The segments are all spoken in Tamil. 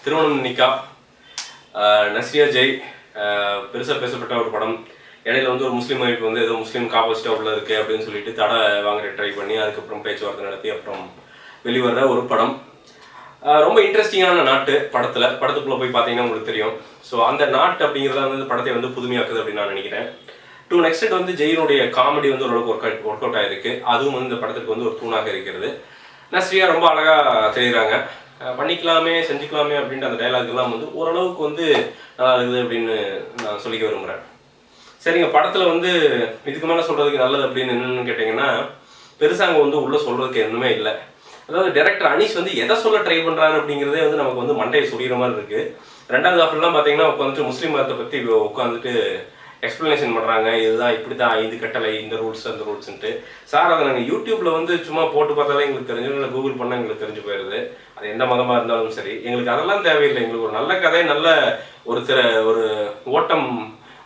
திருமணம் நிக்கா நஸ்ரியா ஜெய் பெருசாக பேசப்பட்ட ஒரு படம். இடையில வந்து ஒரு முஸ்லீம் அமைப்பு வந்து ஏதோ முஸ்லீம் ஆப்போசிட்டாக உள்ள இருக்குது அப்படின்னு சொல்லிட்டு தடை வாங்குற ட்ரை பண்ணி அதுக்கப்புறம் பேச்சுவார்த்தை நடத்தி அப்புறம் வெளிவர ஒரு படம். ரொம்ப இன்ட்ரெஸ்டிங்கான நாட்டு படத்துக்குள்ளே போய் பார்த்தீங்கன்னா உங்களுக்கு தெரியும். ஸோ அந்த நாட்டு அப்படிங்கிறத வந்து படத்தை வந்து புதுமையாக்குது அப்படின்னு நான் நினைக்கிறேன். டு நெக்ஸ்ட் வந்து ஜெயினுடைய காமெடி வந்து ஓரளவுக்கு ஒர்க் அவுட் ஆகிருக்கு. அதுவும் வந்து இந்த படத்துக்கு வந்து ஒரு தூணாக இருக்கிறது. நஸ்ரியா ரொம்ப அழகாக தெரியுறாங்க. பண்ணிக்கலாமே செஞ்சுக்கலாமே அப்படின்ற அந்த டைலாக்லாம் வந்து ஓரளவுக்கு வந்து நல்லா இருக்குது அப்படின்னு நான் சொல்லிக்க விரும்புகிறேன். சரிங்க, படத்தில் வந்து இதுக்கு மேலே சொல்கிறதுக்கு நல்லது அப்படின்னு என்னென்னு கேட்டிங்கன்னா, பெருசாக அங்கே வந்து உள்ளே சொல்கிறதுக்கு எதுவுமே இல்லை. அதாவது டைரக்டர் அனீஷ் வந்து எதை சொல்ல ட்ரை பண்ணுறாரு அப்படிங்கிறதே வந்து நமக்கு வந்து மண்டையை சொல்லிடுற மாதிரி இருக்குது. ரெண்டாவது ஹாஃப்லாம் பார்த்தீங்கன்னா உட்காந்துட்டு முஸ்லீம் மதத்தை பற்றி உட்காந்துட்டு எக்ஸ்ப்ளனேஷன் பண்ணுறாங்க. இதுதான் இப்படி தான், இது கட்டளை, இந்த ரூல்ஸ் அந்த ரூல்ஸ்ன்ட்டு. சார் அதை நாங்கள் யூடியூப்பில் வந்து சும்மா போட்டு பார்த்தாலே எங்களுக்கு தெரிஞ்சு, இல்லை கூகுள் பண்ணால் எங்களுக்கு தெரிஞ்சு போயிடுது. அது எந்த மதமாக இருந்தாலும் சரி, எங்களுக்கு அதெல்லாம் தேவையில்லை. எங்களுக்கு ஒரு நல்ல கதை, நல்ல ஒரு ஓட்டம்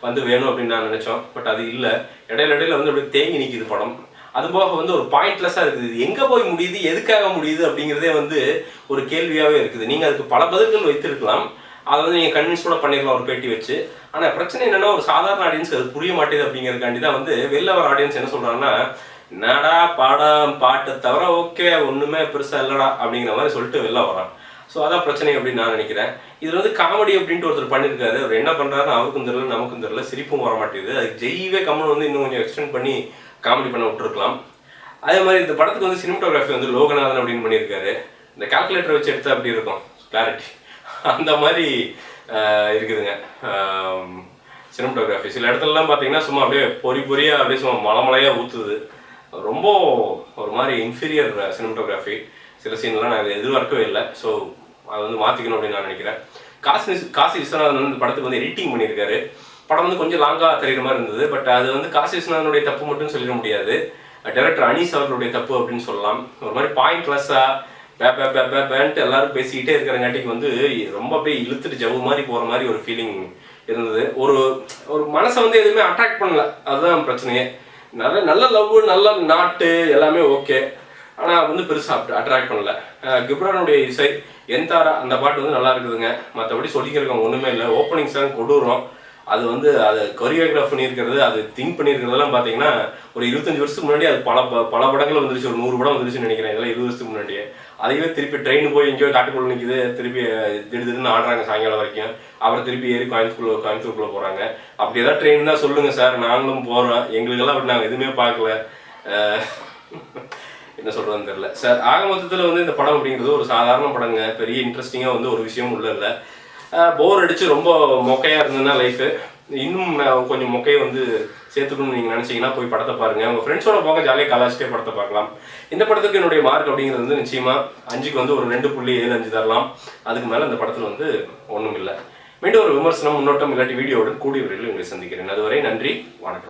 வந்து வேணும் அப்படின்னு நான் நினச்சோம். பட் அது இல்லை. இடையில வந்து அப்படியே தேங்கி நிற்கிது படம். அதுபோக வந்து ஒரு பாயிண்ட்லெஸ்ஸாக இருக்குது. எங்கே போய் முடியுது, எதுக்காக முடியுது அப்படிங்கிறதே வந்து ஒரு கேள்வியாகவே இருக்குது. நீங்கள் அதுக்கு பல பதில்கள் வைத்திருக்கலாம். அதை வந்து நீங்கள் கன்வின்ஸோட பண்ணிடலாம் ஒரு பேட்டி வச்சு. ஆனால் பிரச்சனை என்னென்னா, ஒரு சாதாரண ஆடியன்ஸ்க்கு அது புரிய மாட்டேது அப்படிங்கிறதுக்காண்டி தான் வந்து வெளில வர ஆடியன்ஸ் என்ன சொல்கிறாங்கன்னா, என்னடா பாட்டை தவிர ஓகே ஒன்றுமே பெருசாக இல்லைடா அப்படிங்கிற மாதிரி சொல்லிட்டு வெளில வரான். ஸோ அதான் பிரச்சனை அப்படின்னு நான் நினைக்கிறேன். இதில் வந்து காமெடி அப்படின்ட்டு ஒருத்தர் பண்ணியிருக்காரு. அவர் என்ன பண்ணுறாருன்னு அவருக்கும் தெரியல, நமக்கும் தெரியல. சிரிப்பும் வர மாட்டேங்குது. அதுக்கு ஜெய்வே கமல் வந்து இன்னும் கொஞ்சம் எக்ஸ்டெண்ட் பண்ணி காமெடி பண்ண விட்டுருக்கலாம். அதே மாதிரி இந்த படத்துக்கு வந்து சினிமாட்டோகிராஃபி வந்து லோகநாதன் அப்படின்னு பண்ணியிருக்காரு. இந்த கால்குலேட்டரை வச்சு எடுத்தால் அப்படி இருக்கும் கிளாரிட்டி, அந்த மாதிரி இருக்குதுங்க சினிமாட்டோகிராஃபி. சில இடத்துலலாம் பார்த்தீங்கன்னா சும்மா அப்படியே பொறியாக அப்படியே சும்மா மலையாக ஊற்றுது. ரொம்ப ஒரு மாதிரி இன்ஃபீரியர் சினிமாட்டோகிராஃபி. சில சீன்லாம் நான் எதிர்பார்க்கவே இல்லை. ஸோ அதை வந்து மாற்றிக்கணும் அப்படின்னு நான் நினைக்கிறேன். காசி விஸ்வநாதன் வந்து இந்த படத்துக்கு வந்து எடிட்டிங் பண்ணியிருக்காரு. படம் வந்து கொஞ்சம் லாங்காக தெரிகிற மாதிரி இருந்தது. பட் அது வந்து காசி விஸ்வநாதனுடைய தப்பு மட்டும் சொல்லிட முடியாது. டைரக்டர் அனீஸ் அவர்களுடைய தப்பு அப்படின்னு சொல்லலாம். ஒரு மாதிரி பாயிண்ட்லெஸ்ஸாக பேன்ட்டு எல்லாரும் பேசிக்கிட்டே இருக்கிறங்காட்டிக்கு வந்து ரொம்ப அப்படியே இழுத்துட்டு ஜவு மாதிரி போகிற மாதிரி ஒரு ஃபீலிங் இருந்தது. ஒரு மனசை வந்து எதுவுமே அட்ராக்ட் பண்ணல. அதுதான் பிரச்சனையே. நல்ல லவ், நல்ல நாட்டு எல்லாமே ஓகே. ஆனால் வந்து பெருசாக அட்ராக்ட் பண்ணல. கிப்ரானுடைய இசை எந்தாரா அந்த பாட்டு வந்து நல்லா இருக்குதுங்க. மற்றபடி சொல்லிக்கிறவங்க ஒன்றுமே இல்லை. ஓப்பனிங் சாங் கொடூரம். அது வந்து அதை கொரியோகிராஃப் பண்ணியிருக்கிறது, அது திங்க் பண்ணியிருக்கிறதெல்லாம் பார்த்தீங்கன்னா ஒரு 25 வருஷத்துக்கு முன்னாடி அது பல படங்கள் வந்துருச்சு. ஒரு 100 படம் வந்துருச்சுன்னு நினைக்கிறேன். இதெல்லாம் 20 வருஷத்துக்கு முன்னாடியே. அதையே திருப்பி ட்ரெயின் போய் எங்கேயோ காட்டுக்குள்ள நிற்கிது, திருப்பி திடீர்னு ஆடுறாங்க சாயங்காலம் வரைக்கும். அப்புறம் திருப்பி ஏறி கோயம்புத்தூருக்குள்ளே போகிறாங்க. அப்படி ஏதாவது ட்ரெயின் தான் சொல்லுங்கள் சார், நாங்களும் போகிறோம். எங்களுக்கெல்லாம் அப்படி நாங்கள் எதுவுமே பார்க்கல. என்ன சொல்கிறதுன்னு தெரியல சார். ஆக மொத்தத்தில் வந்து இந்த படம் அப்படிங்கிறது ஒரு சாதாரண படங்க. பெரிய இன்ட்ரெஸ்டிங்காக வந்து ஒரு விஷயம் உள்ள இல்லை. போர் அடித்து ரொம்ப மொக்கையாக இருந்ததுன்னா லைஃபு இன்னும் கொஞ்சம் மொக்கையை வந்து சேர்த்துக்கணும்னு நீங்கள் நினச்சிங்கன்னா போய் படத்தை பாருங்கள். உங்கள் ஃப்ரெண்ட்ஸோட போக ஜாலியாக கலாச்சிட்டே படத்தை பார்க்கலாம். இந்த படத்துக்கு என்னுடைய மார்க் அப்படிங்கிறது வந்து நிச்சயமாக 5க்கு வந்து ஒரு 2.75 தரலாம். அதுக்கு மேலே இந்த படத்தில் வந்து ஒன்றும் இல்லை. மீண்டும் ஒரு விமர்சனம், முன்னோட்டம் இல்லாட்டி வீடியோவுடன் கூடிய விரைவில் உங்களை சந்திக்கிறேன். அதுவரை நன்றி, வணக்கம்.